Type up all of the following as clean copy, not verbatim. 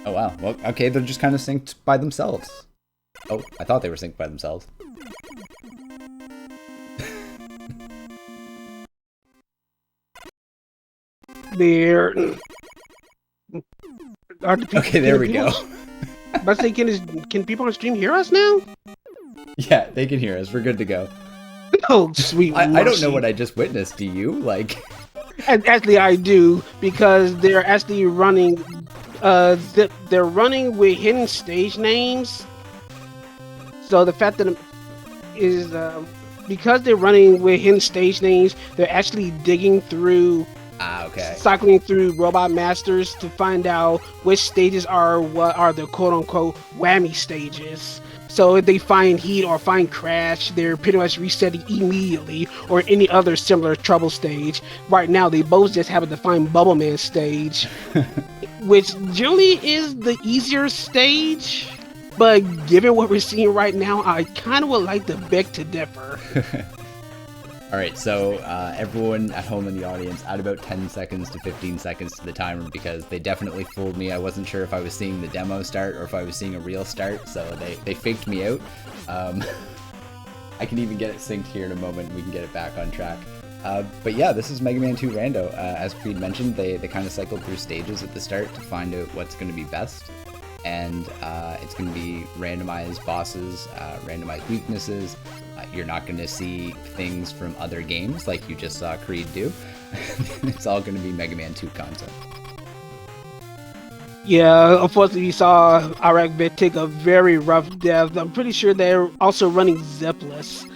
Oh wow. Well, okay, they're just kind of synced by themselves. Oh, I thought they were synced by themselves. There are the people. Okay, there we go. But say, can people on stream hear us now? Yeah, they can hear us. We're good to go. Oh, sweet. I don't know what I just witnessed. Do you? Like, Actually, I do, because they're actually running. They're running with hidden stage names. So the fact that is because they're running with hidden stage names, they're actually digging through. Okay. Cycling through Robot Masters to find out which stages are what are the quote-unquote whammy stages. So if they find Heat or find Crash, they're pretty much resetting immediately, or any other similar trouble stage. Right now, they both just happen to find Bubble Man stage, which generally is the easier stage. But given what we're seeing right now, I kind of would like to beg to differ. All right, so everyone at home in the audience, add about 10 seconds to 15 seconds to the timer because they definitely fooled me. I wasn't sure if I was seeing the demo start or if I was seeing a real start, so they faked me out. I can even get it synced here in a moment and we can get it back on track. But yeah, this is Mega Man 2 Rando. As Creed mentioned, they kind of cycled through stages at the start to find out what's going to be best. And it's going to be randomized bosses, randomized weaknesses. You're not going to see things from other games like you just saw Creed do. It's all going to be Mega Man 2 content. Yeah, unfortunately, we saw iraqvet take a very rough death. I'm pretty sure they're also running Zipless.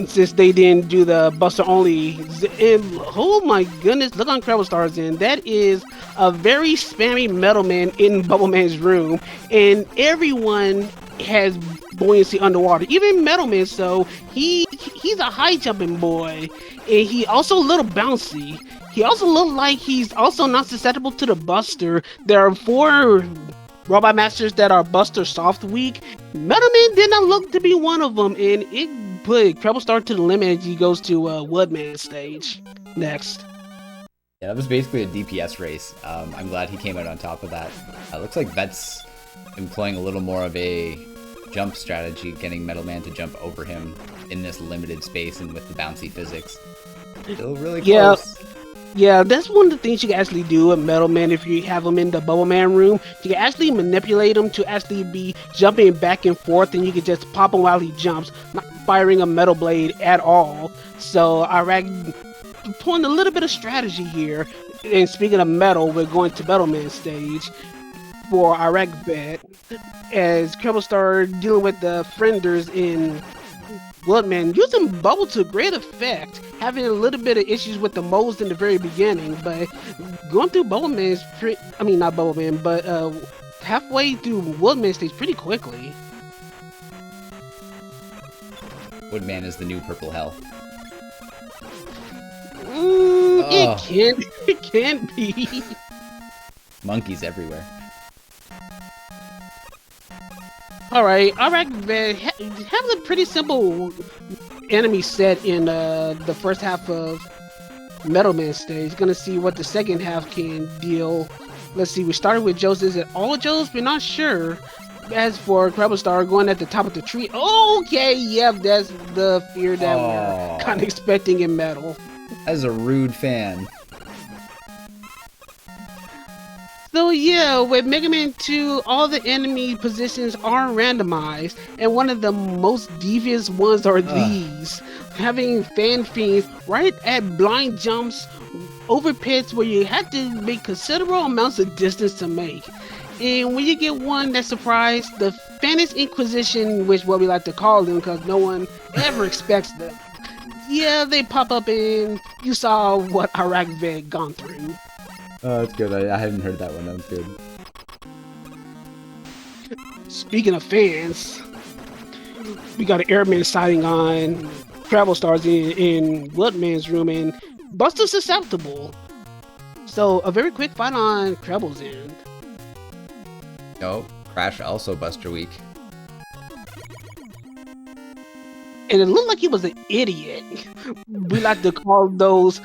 Since they didn't do the Buster only, and oh my goodness, look on CrebleStar's end. That is a very spammy Metal Man in Bubble Man's room, and everyone has buoyancy underwater, even Metal Man. So he's a high jumping boy, and he also a little bouncy. He also looks like he's also not susceptible to the Buster. There are 4 Robot Masters that are Buster soft weak. Metal Man did not look to be one of them, and it put CrebleStar to the limit as he goes to Woodman stage next. Yeah, that was basically a DPS race. I'm glad he came out on top of that. Looks like Vet's employing a little more of a jump strategy, getting Metal Man to jump over him in this limited space and with the bouncy physics. Still really close. Yeah, that's one of the things you can actually do with Metal Man if you have him in the Bubble Man room. You can actually manipulate him to actually be jumping back and forth, and you can just pop him while he jumps, not firing a metal blade at all. So Iraq pulling a little bit of strategy here. And speaking of metal, we're going to Metal Man stage for iraqvet as CrebleStar dealing with the frienders in Woodman, using Bubble to great effect, having a little bit of issues with the modes in the very beginning, but going through Bubble Man's not Bubble Man, but halfway through Woodman stage pretty quickly. Woodman is the new Purple Hell. It can be. Monkeys everywhere. Alright, have a pretty simple enemy set in the first half of Metal Man stage. Gonna see what the second half can deal. Let's see, we started with Joe's. Is it all Joe's? We're not sure. As for CrebleStar going at the top of the tree. Okay, yep, that's the fear that we're kind of expecting in Metal. As a rude fan. So yeah, with Mega Man 2, all the enemy positions are randomized, and one of the most devious ones are these. Having fan fiends right at blind jumps over pits where you have to make considerable amounts of distance to make. And when you get one that surprised, the Fantasy Inquisition, which what we like to call them because no one ever expects them. Yeah, they pop up and you saw what iraqvet gone through. Oh, that's good. I hadn't heard that one. That was good. Speaking of fans, we got an airman sighting on CrebleStar's in Woodman's room, and Buster's susceptible. So a very quick fight on Treble's end. Oh, Crash also Buster weak. And it looked like he was an idiot. We like to call those.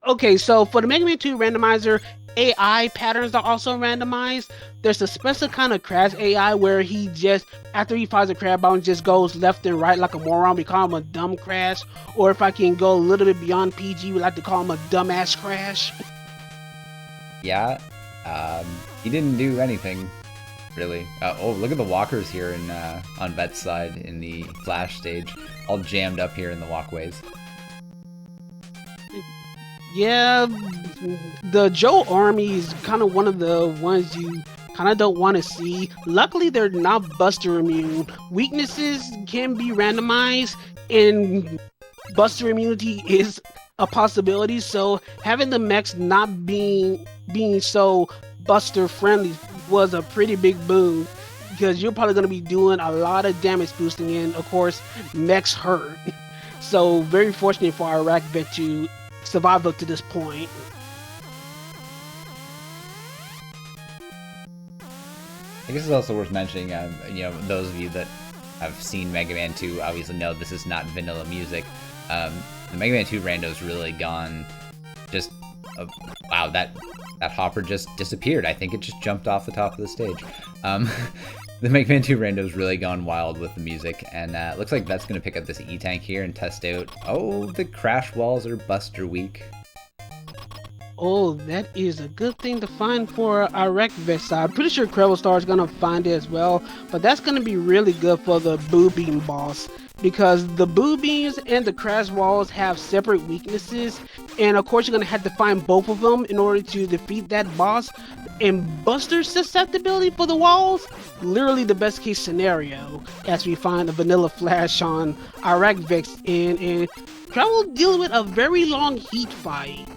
Okay, so for the Mega Man 2 randomizer, AI patterns are also randomized. There's a special kind of crash AI where he just, after he finds a crab bomb, just goes left and right like a moron. We call him a dumb crash. Or if I can go a little bit beyond PG, we like to call him a dumbass crash. Yeah, he didn't do anything, really. Oh, look at the walkers here on Vet's side in the Flash stage, all jammed up here in the walkways. Yeah, the Joe Army is kind of one of the ones you kind of don't want to see. Luckily, they're not Buster immune. Weaknesses can be randomized, and Buster immunity is a possibility. So having the mechs not being so Buster friendly was a pretty big boon, because you're probably going to be doing a lot of damage boosting, and of course, mechs hurt. So very fortunate for iraqvet to survive up to this point. I guess it's also worth mentioning, those of you that have seen Mega Man 2 obviously know this is not vanilla music. The Mega Man 2 Rando's really gone just... wow, that hopper just disappeared. I think it just jumped off the top of the stage. The Mega Man 2 Rando's really gone wild with the music, and it looks like Vet's going to pick up this E-Tank here and test out... Oh, the crash walls are Buster weak. Oh, that is a good thing to find for iraqvet side. I'm pretty sure CrebleStar is going to find it as well, but that's going to be really good for the Boo Beam boss, because the Boo Beams and the crash walls have separate weaknesses, and of course you're going to have to find both of them in order to defeat that boss. And Buster's susceptibility for the walls, literally the best case scenario, as we find a vanilla flash on iraqvet, and Treble deal with a very long heat fight.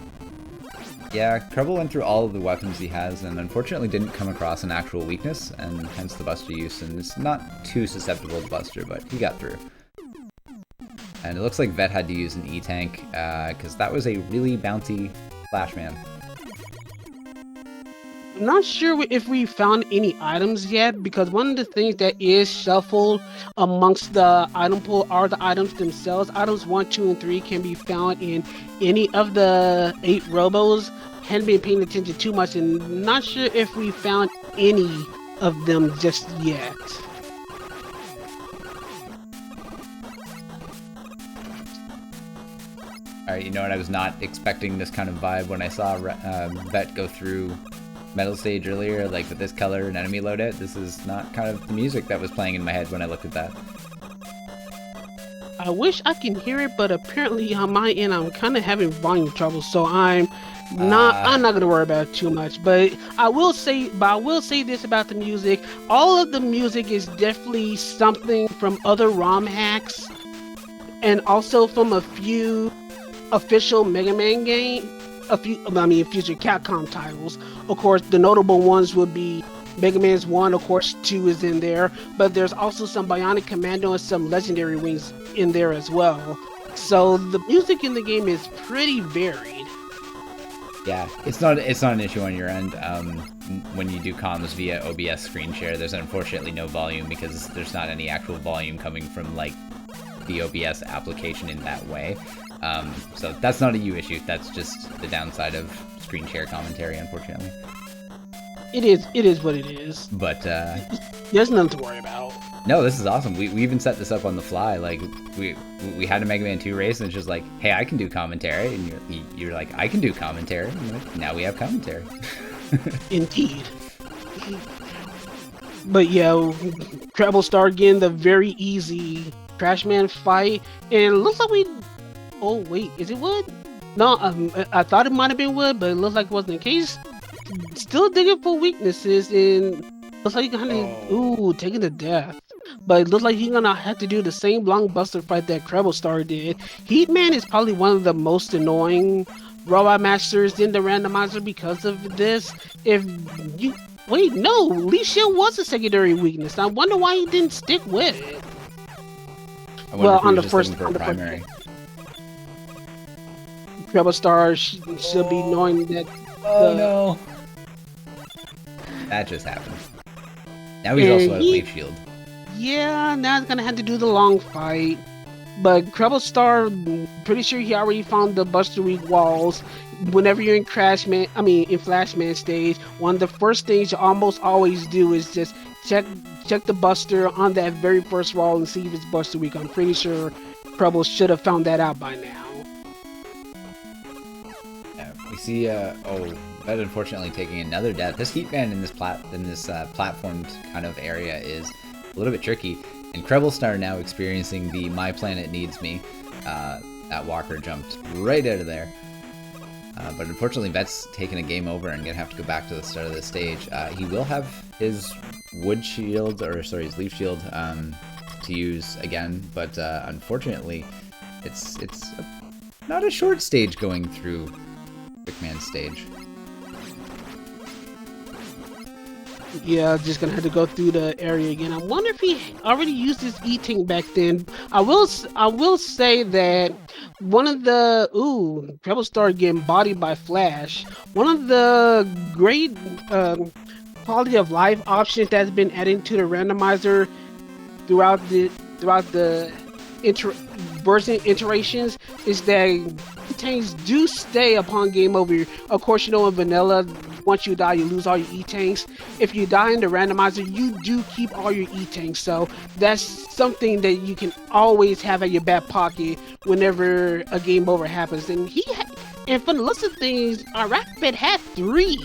Yeah, Treble went through all of the weapons he has and unfortunately didn't come across an actual weakness, and hence the Buster use, and it's not too susceptible to Buster, but he got through. And it looks like Vet had to use an E-Tank, because that was a really bouncy Flashman. I'm not sure if we found any items yet, because one of the things that is shuffled amongst the item pool are the items themselves. Items 1, 2, and 3 can be found in any of the 8 robos. Hadn't been paying attention too much, and not sure if we found any of them just yet. Alright, you know what, I was not expecting this kind of vibe when I saw Vet go through Metal Stage earlier, like with this color and enemy loadout. This is not kind of the music that was playing in my head when I looked at that. I wish I can hear it, but apparently on my end I'm kind of having volume trouble, so I'm not gonna worry about it too much. But I will say this about the music: all of the music is definitely something from other ROM hacks, and also from a few official Mega Man game. Future Capcom titles. Of course, the notable ones would be Mega Man's 1, of course, 2 is in there, but there's also some Bionic Commando and some Legendary Wings in there as well. So the music in the game is pretty varied. Yeah, it's not an issue on your end. When you do comms via OBS screen share, there's unfortunately no volume because there's not any actual volume coming from like the OBS application in that way. So that's not a you issue. That's just the downside of screen share commentary, unfortunately. It is what it is. But there's nothing to worry about. No, this is awesome. We even set this up on the fly. Like we had a Mega Man 2 race, and it's just like, hey, I can do commentary, and you're like, I can do commentary. And like, now we have commentary. Indeed. But yeah, CrebleStar again, the very easy Crashman fight, and it looks like we. Oh wait, is it wood? No, I thought it might have been wood, but it looks like it wasn't the case. Still digging for weaknesses, and looks like you're gonna taking the death. But it looks like you're gonna have to do the same blockbuster fight that CrebleStar did. Heatman is probably one of the most annoying robot masters in the randomizer because of this. If you wait, no, Lee Shield was a secondary weakness. I wonder why he didn't stick with it. Well, on the first primary. CrebleStar should be knowing that. Oh no! That just happened. Now he's also out of Leaf Shield. Yeah, now he's gonna have to do the long fight. But CrebleStar, pretty sure he already found the Buster Week walls. Whenever you're in in Flashman stage, one of the first things you almost always do is just check the Buster on that very first wall and see if it's Buster Week. I'm pretty sure Treble should have found that out by now. Yeah, we see Vet unfortunately taking another death. This Heatman in this platformed kind of area is a little bit tricky. And CrebleStar now experiencing the My Planet Needs Me. That Walker jumped right out of there. But unfortunately, Vet's taking a game over and gonna have to go back to the start of the stage. He will have his wood shield, his leaf shield, to use again. But unfortunately, it's not a short stage going through Quickman's stage. Yeah, just gonna have to go through the area again. I wonder if he already used his eating back then. I will say that one of the CrebleStar getting bodied by Flash. One of the great quality of life options that's been added to the randomizer throughout the version iterations is that tanks do stay upon game over. Of course, you know in vanilla, once you die, you lose all your E-tanks. If you die in the randomizer, you do keep all your E-tanks. So that's something that you can always have at your back pocket whenever a game over happens. And from the list of things, iraqvet had 3.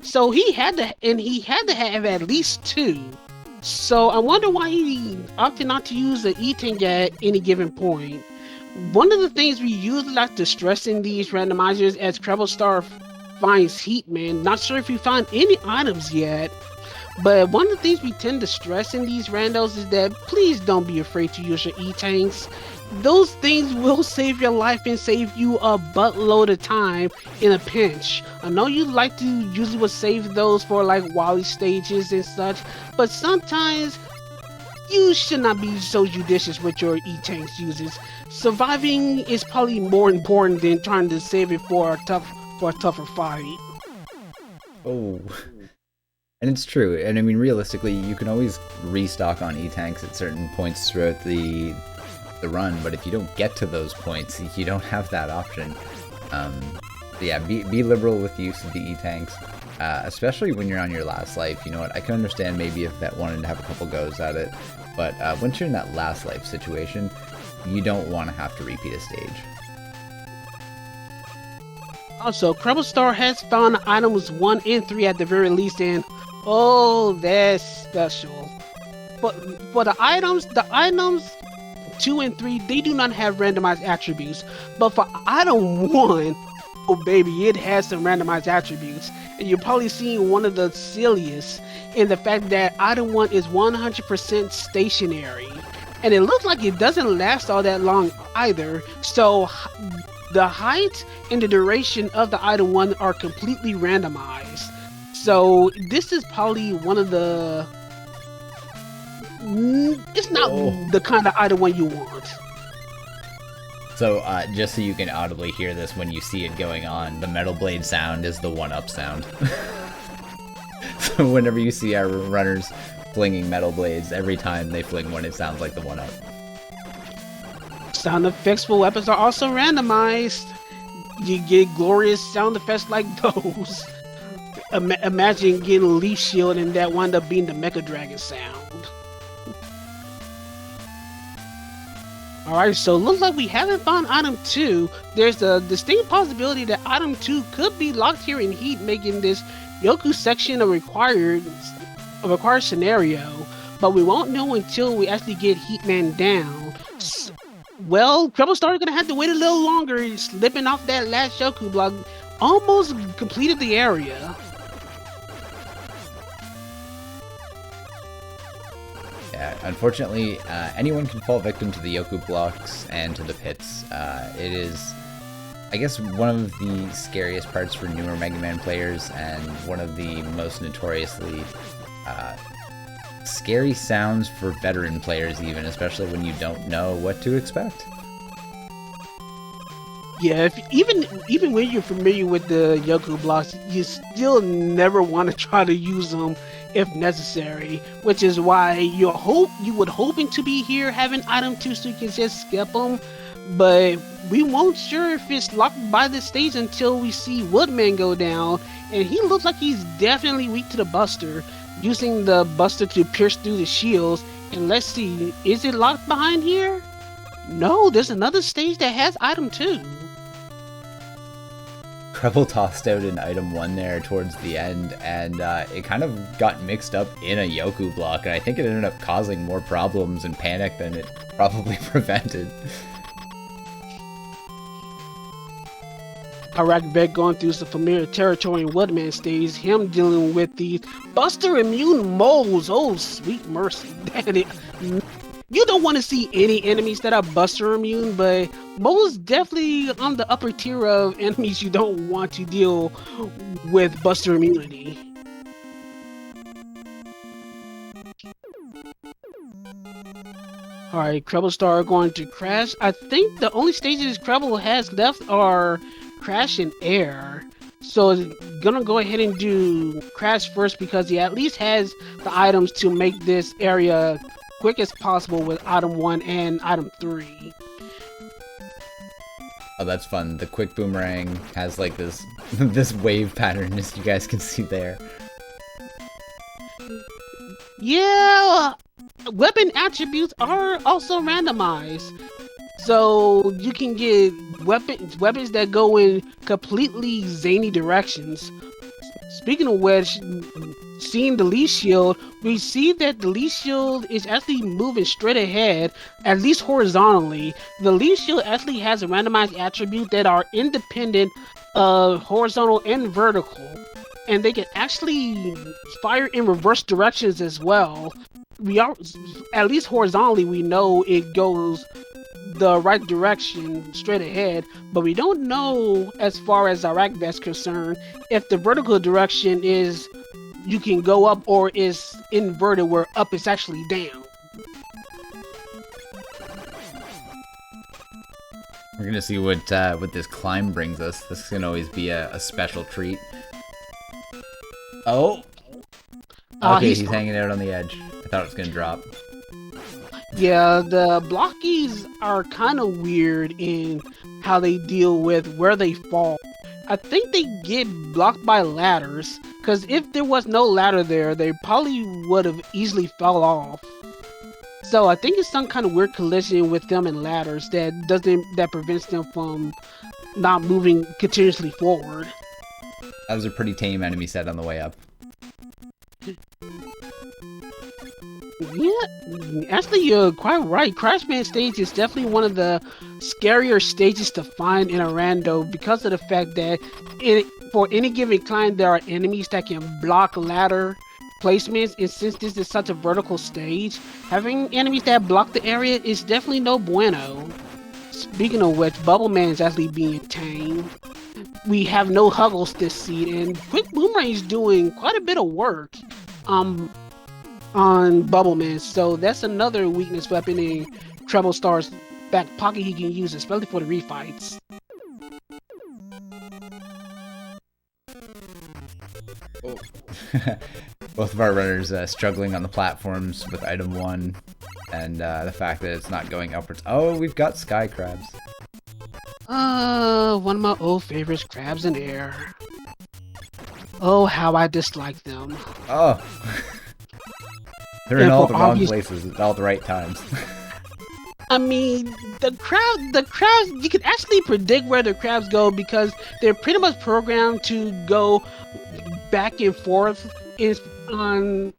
So he had to have at least 2. So I wonder why he opted not to use the E-tank at any given point. One of the things we usually like to stress in these randomizers as CrebleStar finds Heatman, not sure if we found any items yet, but one of the things we tend to stress in these randos is that please don't be afraid to use your E-tanks. Those things will save your life and save you a buttload of time in a pinch. I know you like to usually would save those for like Wally stages and such, but sometimes you should not be so judicious with your E-tanks uses. Surviving is probably more important than trying to save it for a tougher fight. Oh, and it's true. And I mean, realistically, you can always restock on E-tanks at certain points throughout the run, but if you don't get to those points, you don't have that option. Yeah, be liberal with the use of the E-tanks, especially when you're on your last life. You know what? I can understand maybe if Vet wanted to have a couple goes at it, but once you're in that last life situation, you don't want to have to repeat a stage. Also, CrebleStar has found items 1 and 3 at the very least, and oh, that's special. But for the items 2 and 3, they do not have randomized attributes. But for item 1, oh baby, it has some randomized attributes. And you're probably seeing one of the silliest in the fact that item 1 is 100% stationary. And it looks like it doesn't last all that long either. So the height and the duration of the item 1 are completely randomized. So this is probably one of the... It's not the kind of item 1 you want. So just so you can audibly hear this when you see it going on, the metal blade sound is the 1-up sound. So whenever you see our runners flinging metal blades, every time they fling one, it sounds like the 1-up. Sound effects for weapons are also randomized. You get glorious sound effects like those. Imagine getting a leaf shield and that wound up being the Mecha Dragon sound. Alright, so looks like we haven't found item 2. There's a distinct possibility that item 2 could be locked here in Heat, making this Yoku section a required scenario, but we won't know until we actually get Heatman down. Well, CrebleStar is gonna have to wait a little longer, slipping off that last Yoku block. Almost completed the area. Yeah, unfortunately, anyone can fall victim to the Yoku blocks and to the pits. It is, I guess, one of the scariest parts for newer Mega Man players, and one of the most notoriously scary sounds for veteran players even, especially when you don't know what to expect. Yeah, even when you're familiar with the Yoku blocks, you still never want to try to use them if necessary, which is why you would hoping to be here having item 2 so you can just skip them, but we won't sure if it's locked by the stage until we see Woodman go down, and he looks like he's definitely weak to the Buster, using the Buster to pierce through the shields. And let's see, is it locked behind here? No, there's another stage that has item 2. Creble tossed out an item 1 there towards the end, and it kind of got mixed up in a Yoku block, and I think it ended up causing more problems and panic than it probably prevented. iraqvet going through some familiar territory in Woodman stage, him dealing with these Buster immune moles. Oh, sweet mercy. You don't want to see any enemies that are Buster immune, but moles definitely on the upper tier of enemies you don't want to deal with Buster immunity. Alright, CrebleStar going to crash. I think the only stages Creble has left are Crash and Air. So gonna go ahead and do Crash first because he at least has the items to make this area quick as possible with item 1 and item 3. Oh, that's fun. The quick boomerang has like this this wave pattern, as you guys can see there. Yeah, weapon attributes are also randomized. So you can get weapons that go in completely zany directions. Speaking of which, seeing the Lee Shield, we see that the Lee Shield is actually moving straight ahead, at least horizontally. The Lee Shield actually has a randomized attribute that are independent of horizontal and vertical, and they can actually fire in reverse directions as well. We are, at least horizontally, we know it goes the right direction straight ahead, but we don't know, as far as iraqvet's concerned, if the vertical direction is you can go up or is inverted where up is actually down. We're gonna see what this climb brings us. This can always be a special treat. Oh, okay, he's hanging out on the edge. I thought it was gonna drop. Yeah, the blockies are kind of weird in how they deal with where they fall. I think they get blocked by ladders, because if there was no ladder there, they probably would have easily fell off. So I think it's some kind of weird collision with them and ladders that prevents them from not moving continuously forward. That was a pretty tame enemy set on the way up. Yeah, actually, you're quite right. Crashman stage is definitely one of the scarier stages to find in a rando because of the fact that for any given client, there are enemies that can block ladder placements, and since this is such a vertical stage, having enemies that block the area is definitely no bueno. Speaking of which, Bubble Man is actually being tamed. We have no Huggles this seed, and Quick Boomerang is doing quite a bit of work on Bubble Man, so that's another weakness weapon in CrebleStar's back pocket he can use, especially for the refights. Oh. Both of our runners struggling on the platforms with item 1, and the fact that it's not going upwards. Oh, we've got sky crabs. One of my old favorites, crabs in air. Oh, how I dislike them. Oh. They're in all the wrong places at all the right times. I mean, the crabs, you can actually predict where the crabs go because they're pretty much programmed to go back and forth on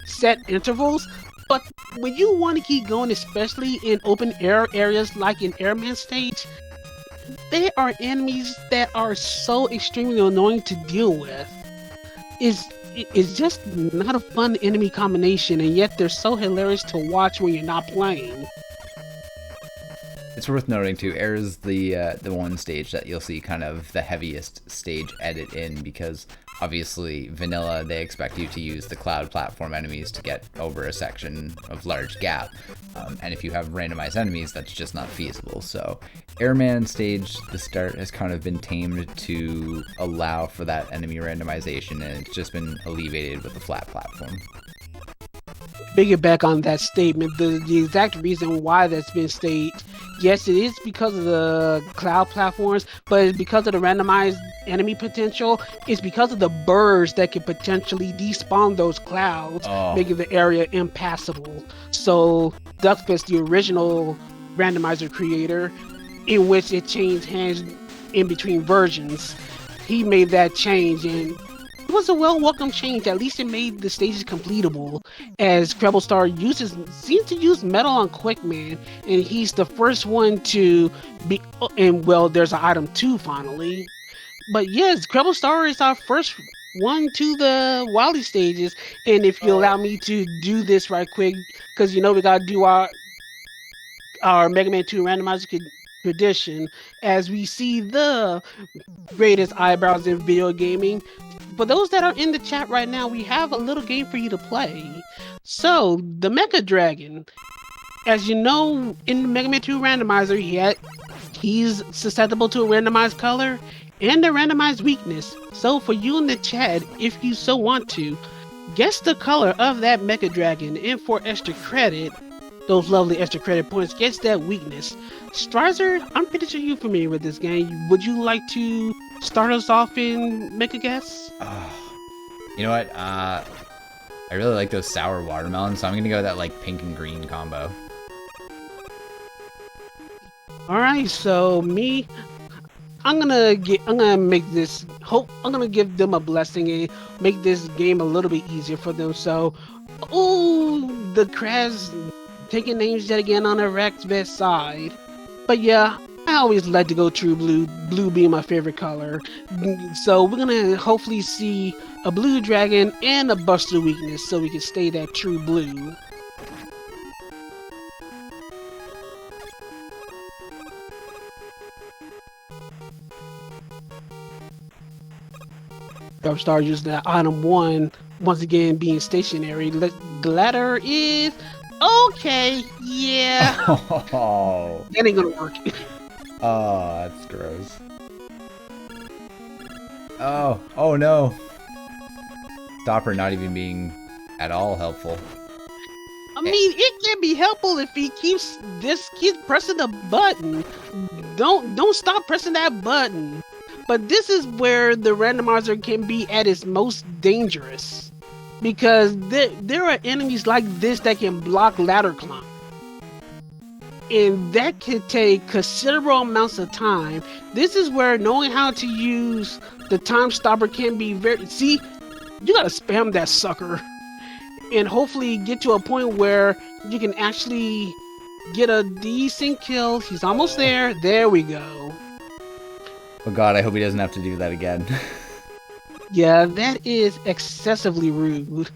set intervals. But when you want to keep going, especially in open air areas like in Airman stage, there are enemies that are so extremely annoying to deal with. It's just not a fun enemy combination, and yet they're so hilarious to watch when you're not playing. It's worth noting too, Air is the one stage that you'll see kind of the heaviest stage edit in, because obviously, vanilla, they expect you to use the cloud platform enemies to get over a section of large gap. And if you have randomized enemies, that's just not feasible. So Airman stage, the start has kind of been tamed to allow for that enemy randomization, and it's just been alleviated with the flat platform. Piggyback on that statement, the exact reason why that's been stated, yes, it is because of the cloud platforms, but it's because of the randomized enemy potential. It's because of the birds that can potentially despawn those clouds, making the area impassable. So Duckfist, the original randomizer creator, in which it changed hands in between versions, he made that change, and it was a welcome change. At least it made the stages completable, as CrebleStar seems to use Metal on Quickman, and he's the first one to be. And well, there's an item 2 finally. But yes, CrebleStar is our first one to the Wily stages. And if you allow me to do this right quick, because you know we gotta do our Mega Man 2 randomizer tradition, as we see the greatest eyebrows in video gaming. For those that are in the chat right now, we have a little game for you to play. So, the Mecha Dragon, as you know, in the Mega Man 2 randomizer, he's susceptible to a randomized color and a randomized weakness. So, for you in the chat, if you so want to, guess the color of that Mecha Dragon, and for extra credit, those lovely extra credit points, guess that weakness. Strizer, I'm pretty sure you're familiar with this game. Would you like to start us off and make a guess? You know what? I really like those sour watermelons, so I'm gonna go with that like pink and green combo. All right, so I'm gonna give them a blessing and make this game a little bit easier for them. So, the Krabs taking names yet again on iraqvet side. But yeah, I always like to go true blue, blue being my favorite color. So we're gonna hopefully see a blue dragon and a buster weakness so we can stay that true blue. CrebleStar using that item 1, once again being stationary. The ladder is okay, yeah. Oh. That ain't gonna work. Oh, that's gross. Oh no. Stopper not even being at all helpful. I mean, it can be helpful if he keeps pressing the button. Don't stop pressing that button. But this is where the randomizer can be at its most dangerous, because there are enemies like this that can block ladder climb, and that could take considerable amounts of time. This is where knowing how to use the time stopper can be you gotta spam that sucker and hopefully get to a point where you can actually get a decent kill. He's almost there we go. Oh god, I hope he doesn't have to do that again. Yeah, that is excessively rude.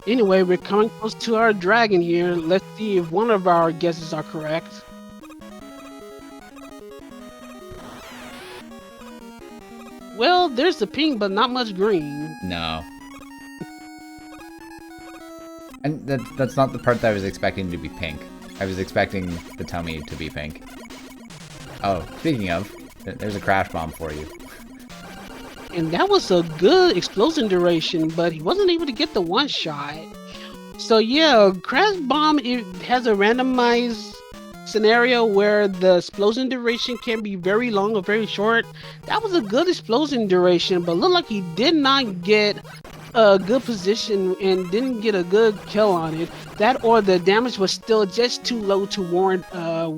Anyway, we're coming close to our dragon here. Let's see if one of our guesses are correct. Well, there's the pink, but not much green. No. And that's not the part that I was expecting to be pink. I was expecting the tummy to be pink. Oh, speaking of, there's a crash bomb for you. And that was a good explosion duration, but he wasn't able to get the one shot. So yeah, crash bomb, it has a randomized scenario where the explosion duration can be very long or very short. That was a good explosion duration, but looked like he did not get a good position and didn't get a good kill on it. That or the damage was still just too low to warrant a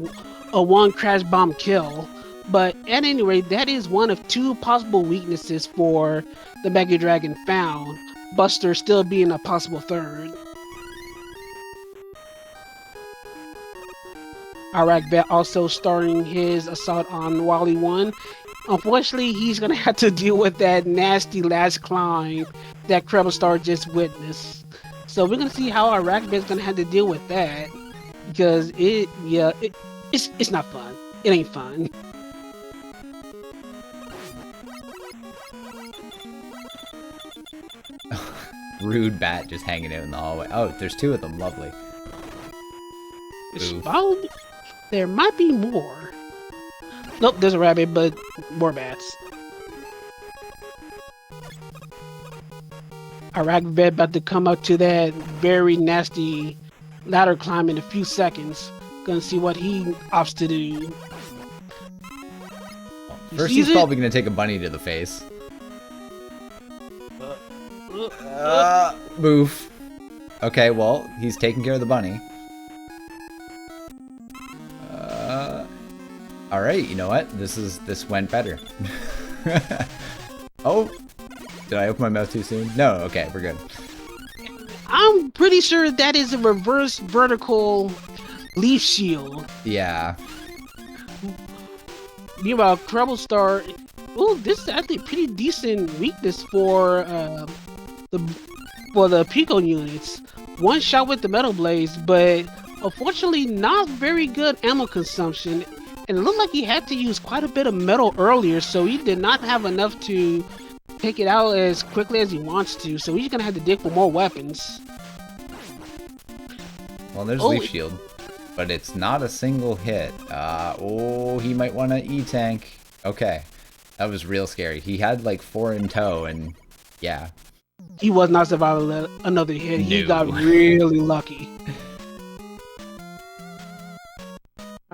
one crash bomb kill. But at any rate, that is one of 2 possible weaknesses for the Mega Dragon found, Buster still being a possible 3rd. iraqvet also starting his assault on Wally 1. Unfortunately, he's going to have to deal with that nasty last climb that CrebleStar just witnessed. So we're going to see how iraqvet's going to have to deal with that, because it's not fun. It ain't fun. rude bat just hanging out in the hallway. Oh, there's two of them. Lovely. There might be more. Nope, there's a rabbit, but more bats. iraqvet about to come up to that very nasty ladder climb in a few seconds. Gonna see what he opts to do. First, he's probably gonna take a bunny to the face. Move. Okay, well, he's taking care of the bunny. All right, you know what? This went better. Oh, did I open my mouth too soon? No. Okay, we're good. I'm pretty sure that is a reverse vertical leaf shield. Yeah. Meanwhile, CrebleStar. Oh, this is actually a pretty decent weakness for the Pico units. One shot with the Metal Blaze, but unfortunately not very good ammo consumption. And it looked like he had to use quite a bit of metal earlier, so he did not have enough to take it out as quickly as he wants to. So he's gonna have to dig for more weapons. Well, there's Leaf Shield, but it's not a single hit. Oh, he might want to E-tank. Okay, that was real scary. He had like 4 in tow, and yeah. He was not surviving another hit. He got really lucky.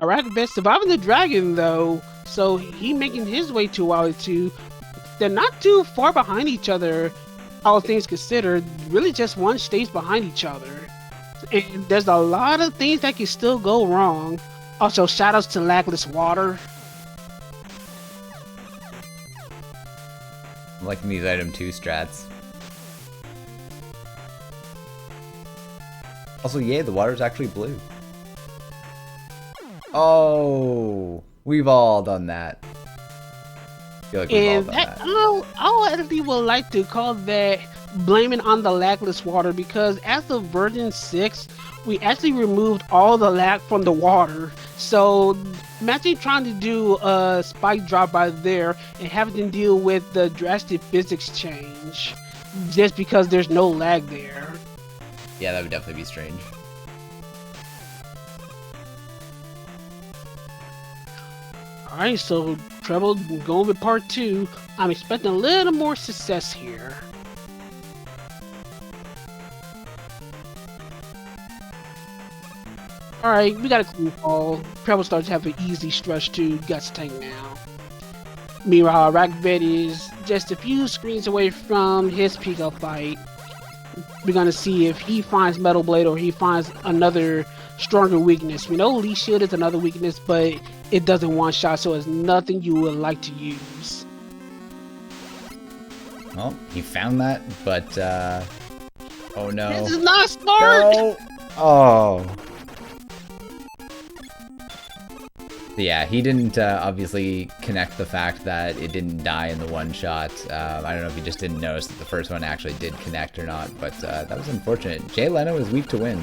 iraqvet surviving the dragon though, so he making his way to Wally 2. They're not too far behind each other, all things considered. Really just one stays behind each other. And there's a lot of things that can still go wrong. Also, shoutouts to Lagless Water. I'm liking these item 2 strats. Also, yay, the water's actually blue. Oh, we've all done that. I feel like we've all done that. I actually would like to call that blaming on the lagless water, because as of version 6, we actually removed all the lag from the water. So imagine trying to do a spike drop by there and having to deal with the drastic physics change just because there's no lag there. Yeah, that would definitely be strange. Alright, so Treble going with part 2. I'm expecting a little more success here. Alright, we got a clean fall. Treble starts to have an easy stretch to Guts tank now. Meanwhile, iraqvet is just a few screens away from his Pico fight. We're gonna see if he finds Metal Blade or he finds another stronger weakness. We know Leaf Shield is another weakness, but it doesn't one shot, so it's nothing you would like to use. Well, he found that, but oh no. This is not smart! No! Oh. Yeah, he didn't obviously connect the fact that it didn't die in the one shot. I don't know if he just didn't notice that the first one actually did connect or not, but that was unfortunate. Jay Leno is weak to win.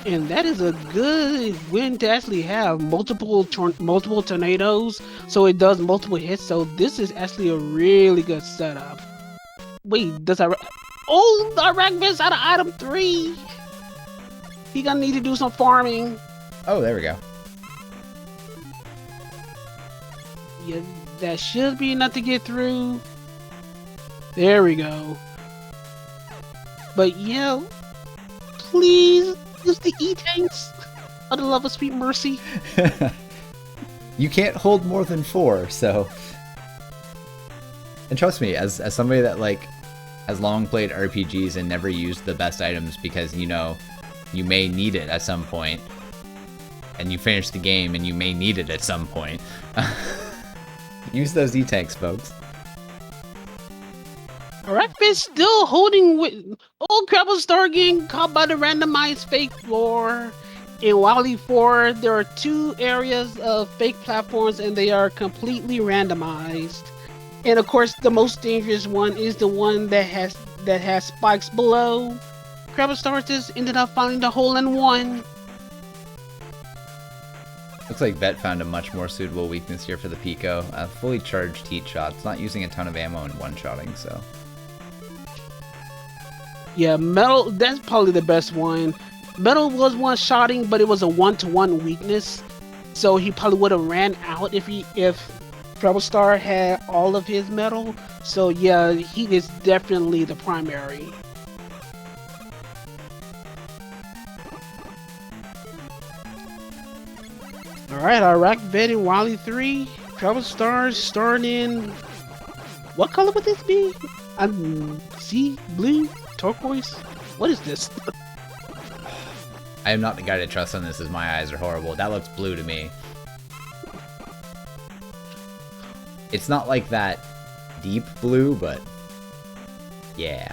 And that is a good win to actually have multiple tornadoes, so it does multiple hits. So this is actually a really good setup. Wait, does oh, the iraqvet's out of item 3. He gonna need to do some farming. Oh, there we go. Yeah, that should be enough to get through. There we go. But yeah, please use the E-tanks. For the love of sweet mercy. You can't hold more than 4, so. And trust me, as somebody that like has long played RPGs and never used the best items because you know you may need it at some point, and you finish the game and you may need it at some point. Use those E-tanks, folks. iraqvet's still holding with old CrebleStar getting caught by the randomized fake floor. In Wily 4, there are 2 areas of fake platforms and they are completely randomized. And of course, the most dangerous one is the one that has spikes below. CrebleStar just ended up finding the hole in one. Looks like Vet found a much more suitable weakness here for the Pico. Fully charged heat shots, not using a ton of ammo and one-shotting, so. Yeah, metal. That's probably the best one. Metal was one-shotting, but it was a one-to-one weakness, so he probably would have ran out if CrebleStar had all of his metal. So yeah, he is definitely the primary. Alright, iraqvet0304, CrebleStar starting. What color would this be? Sea, blue, turquoise? What is this? I am not the guy to trust on this as my eyes are horrible. That looks blue to me. It's not like that deep blue, but yeah.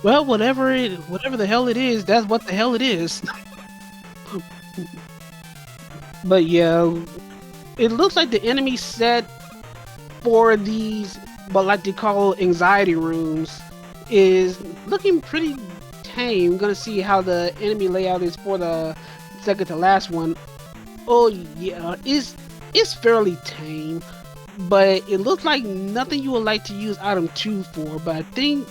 Well, whatever the hell it is, that's what the hell it is. But yeah, it looks like the enemy set for these, what like they call anxiety rooms, is looking pretty tame. Gonna see how the enemy layout is for the second to last one. Oh yeah, it's fairly tame, but it looks like nothing you would like to use item 2 for. But I think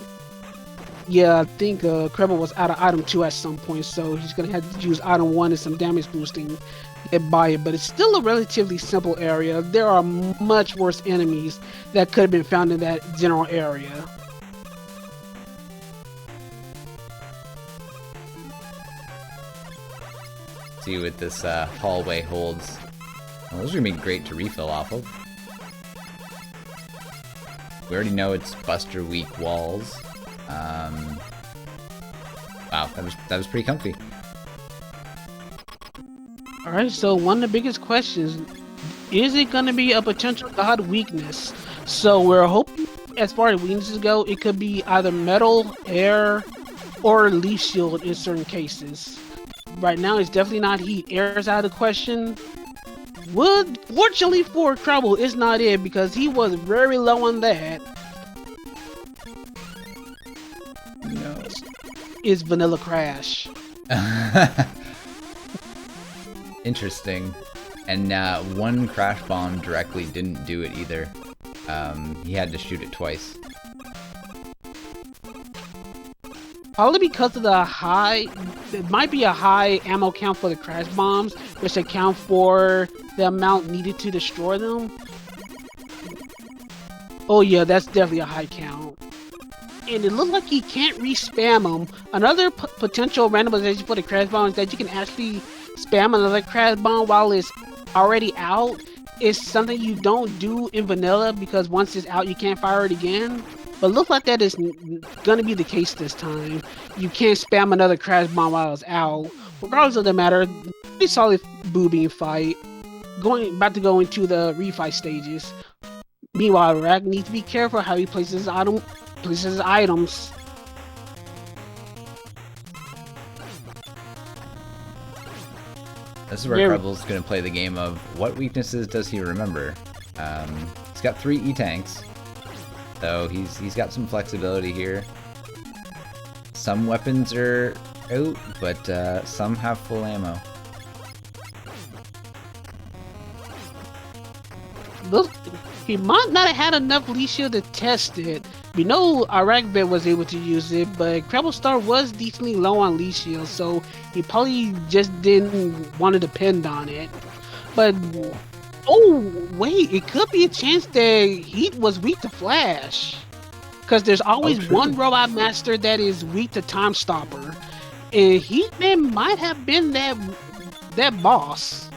Kreble was out of item 2 at some point, so he's gonna have to use item 1 and some damage boosting to get by it. But it's still a relatively simple area. There are much worse enemies that could have been found in that general area. See what this hallway holds. Well, those are gonna be great to refill off of. We already know it's Buster weak walls. Wow, that was pretty comfy. Alright, so one of the biggest questions, is it gonna be a potential god weakness? So we're hoping, as far as weaknesses go, it could be either metal, air, or leaf shield in certain cases. Right now, it's definitely not heat. Air is out of the question. Wood, fortunately for Kreble, it's not it because he was very low on that. No. Is Vanilla Crash. Interesting. And one crash bomb directly didn't do it either. He had to shoot it twice. Probably because of the high, it might be a high ammo count for the crash bombs, which account for the amount needed to destroy them. Oh yeah, that's definitely a high count. And it looks like he can't re-spam them. Another potential randomization for the crash bomb is that you can actually spam another crash bomb while it's already out. It's something you don't do in vanilla because once it's out you can't fire it again. But looks like that is gonna be the case this time. You can't spam another crash bomb while it's out. Regardless of the matter, pretty solid boobing fight. About to go into the refight stages. Meanwhile, Rag needs to be careful how he places his items. This is where Kreble's gonna play the game of what weaknesses does he remember. He's got 3 E-tanks. So he's got some flexibility here. Some weapons are out, but some have full ammo. Look, he might not have had enough leaf shield to test it. We know iraqvet was able to use it, but CrebleStar was decently low on leaf shield, so he probably just didn't want to depend on it. But oh wait, it could be a chance that Heat was weak to Flash. Because there's always one robot master that is weak to Time Stopper. And Heatman might have been that boss.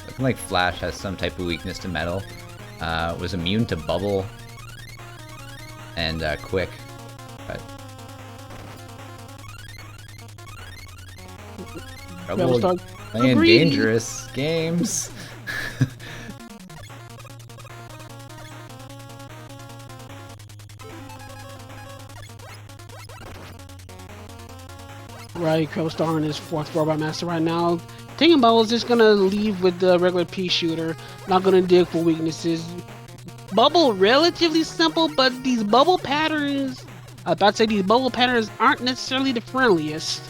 Looking like Flash has some type of weakness to metal. Was immune to bubble and quick. But Kreble playing dangerous games. Right, CrebleStar in his 4th robot master right now. Thinking about is just gonna leave with the regular pea shooter. Not gonna dig for weaknesses. Bubble relatively simple, but these bubble patterns, these bubble patterns aren't necessarily the friendliest.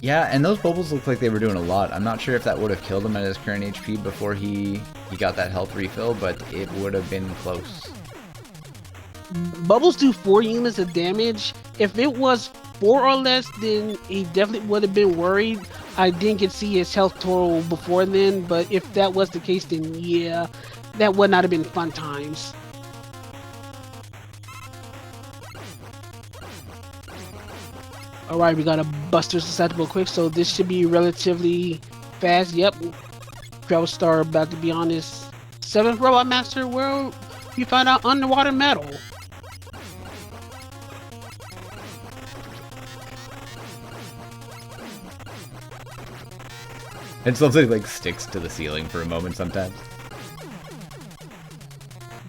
Yeah, and those bubbles look like they were doing a lot. I'm not sure if that would have killed him at his current HP before he got that health refill, but it would have been close. Bubbles do 4 units of damage. If it was 4 or less, then he definitely would have been worried. I didn't get to see his health total before then, but if that was the case, then yeah, that would not have been fun times. Alright, we got a Buster susceptible quick, so this should be relatively fast. Yep, CrebleStar about to be on his 7th Robot Master where we find out underwater metal. And something like sticks to the ceiling for a moment sometimes.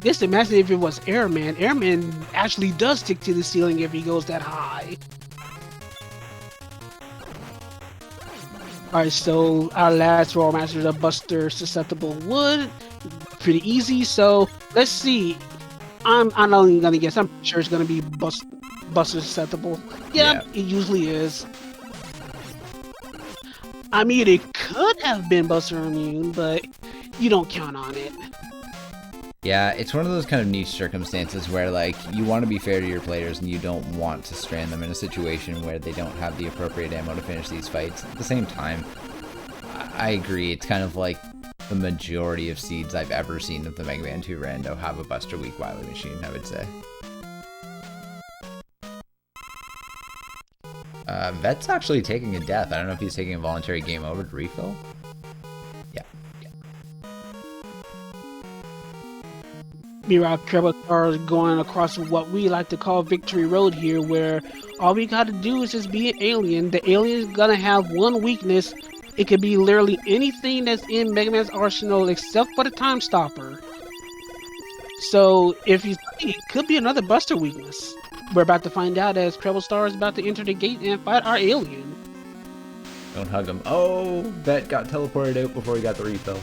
Just imagine if it was Airman. Airman actually does stick to the ceiling if he goes that high. Alright, so our last Royal Master is a Buster susceptible wood. Pretty easy, so let's see. I'm only gonna guess. I'm sure it's gonna be Buster susceptible. Yeah, it usually is. I mean, it could have been Buster immune, but you don't count on it. Yeah, it's one of those kind of niche circumstances where, like, you want to be fair to your players and you don't want to strand them in a situation where they don't have the appropriate ammo to finish these fights. At the same time, I agree, it's kind of like the majority of seeds I've ever seen of the Mega Man 2 Rando have a Buster Weak Wily machine, I would say. Vet's actually taking a death. I don't know if he's taking a voluntary game over to refill. Yeah. Meanwhile, CrebleStar is going across what we like to call Victory Road here, where all we gotta do is just be an alien. The alien is gonna have one weakness. It could be literally anything that's in Mega Man's arsenal except for the Time Stopper. So if you think it could be another Buster weakness. We're about to find out as CrebleStar is about to enter the gate and fight our alien. Don't hug him. Oh, Vet got teleported out before he got the refill.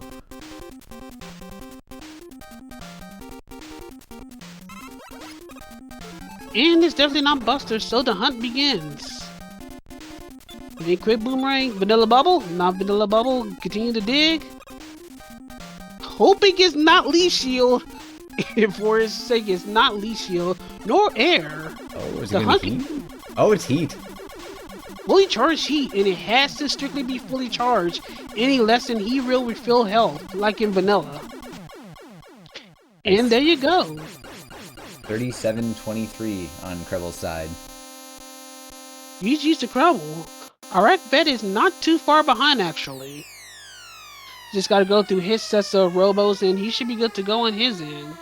And it's definitely not Buster, so the hunt begins. Then quick boomerang, vanilla bubble, not vanilla bubble, continue to dig. Hoping it's not leaf shield. For his sake, it's not leaf shield, nor air. Oh, is it gonna be heat? Oh, it's heat. Fully charged heat, and it has to strictly be fully charged. Any less than he will refill health, like in vanilla. And there you go. 37-23 on Kreble's side. GG's to Kreble. iraqvet is not too far behind, actually. Just gotta go through his sets of robos, and he should be good to go on his end.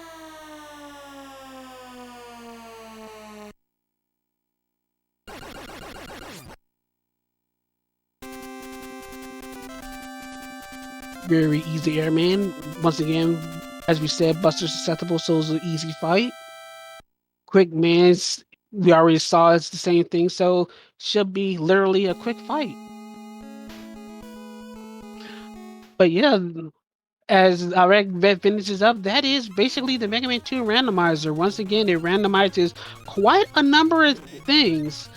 Very easy airman. Once again, as we said, Buster susceptible, so it's an easy fight. Quick man's, we already saw it's the same thing, so should be literally a quick fight. But yeah, as iraqvet finishes up, that is basically the Mega Man 2 randomizer. Once again, it randomizes quite a number of things.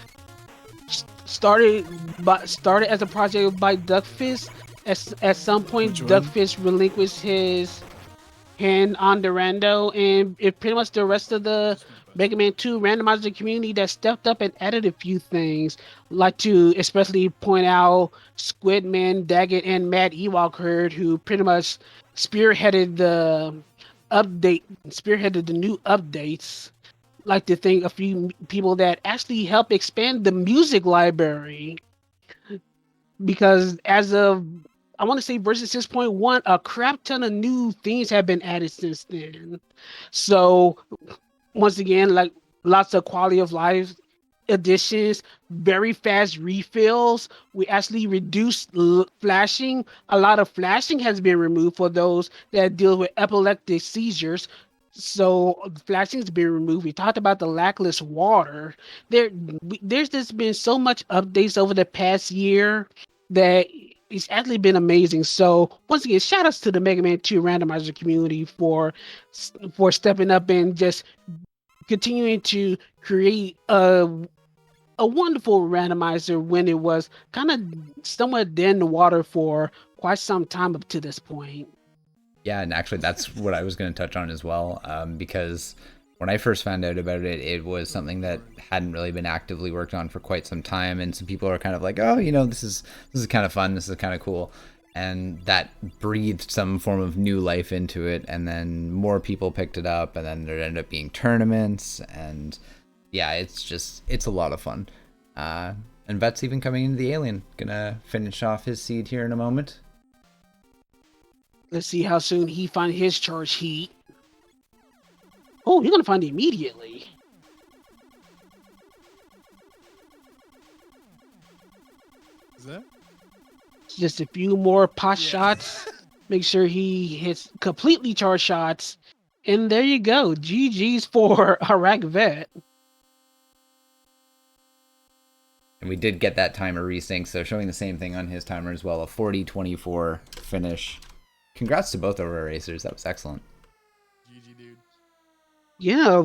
Started as a project by Duckfist. At some point, Duckfist relinquished his hand on the Rando, and it pretty much the rest of the Mega Man 2 randomizer community that stepped up and added a few things. Like to especially point out Squidman, Daggett, and Mad Ewok Herd, who pretty much spearheaded the new updates. Like to thank a few people that actually helped expand the music library. Because as of, I want to say version 6.1, a crap ton of new things have been added since then. So once again, like lots of quality of life additions, very fast refills. We actually reduced flashing. A lot of flashing has been removed for those that deal with epileptic seizures. So flashing's been removed. We talked about the lackless water. There's just been so much updates over the past year that it's actually been amazing. So once again, shout outs to the Mega Man 2 randomizer community for stepping up and just continuing to create a wonderful randomizer when it was kind of somewhat dead in the water for quite some time up to this point. Yeah, and actually that's what I was going to touch on as well, because when I first found out about it, it was something that hadn't really been actively worked on for quite some time, and some people are kind of like, oh, this is kind of fun, this is kind of cool, and that breathed some form of new life into it, and then more people picked it up, and then there ended up being tournaments, and yeah, it's a lot of fun. And Vet's even coming into the Alien, gonna finish off his seed here in a moment. Let's see how soon he finds his charge heat. Oh, you're gonna find it immediately. Is that? Just a few more pot shots. Make sure he hits completely charged shots. And there you go. GG's for iraqvet. And we did get that timer resync, so showing the same thing on his timer as well, a 40-24 finish. Congrats to both of our racers, that was excellent. GG, dude. Yeah,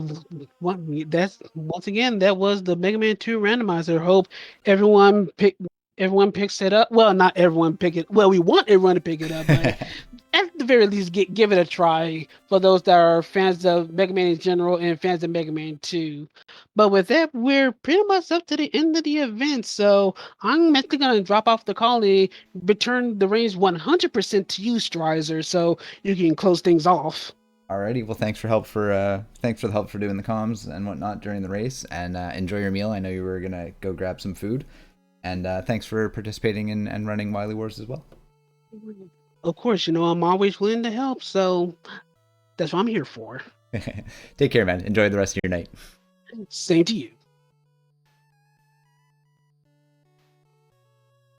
that's once again that was the Mega Man 2 randomizer. Hope everyone picks it up. Well, not everyone pick it. Well, we want everyone to pick it up, but at the very least, give it a try for those that are fans of Mega Man in general and fans of Mega Man 2. But with that, we're pretty much up to the end of the event. So I'm actually going to drop off the call and return the reins 100% to you, Strizer, so you can close things off. Alrighty, well, thanks for the help for doing the comms and whatnot during the race, and enjoy your meal. I know you were gonna go grab some food, and thanks for participating in and running Wily Wars as well. Of course, I'm always willing to help, so that's what I'm here for. Take care, man. Enjoy the rest of your night. Same to you.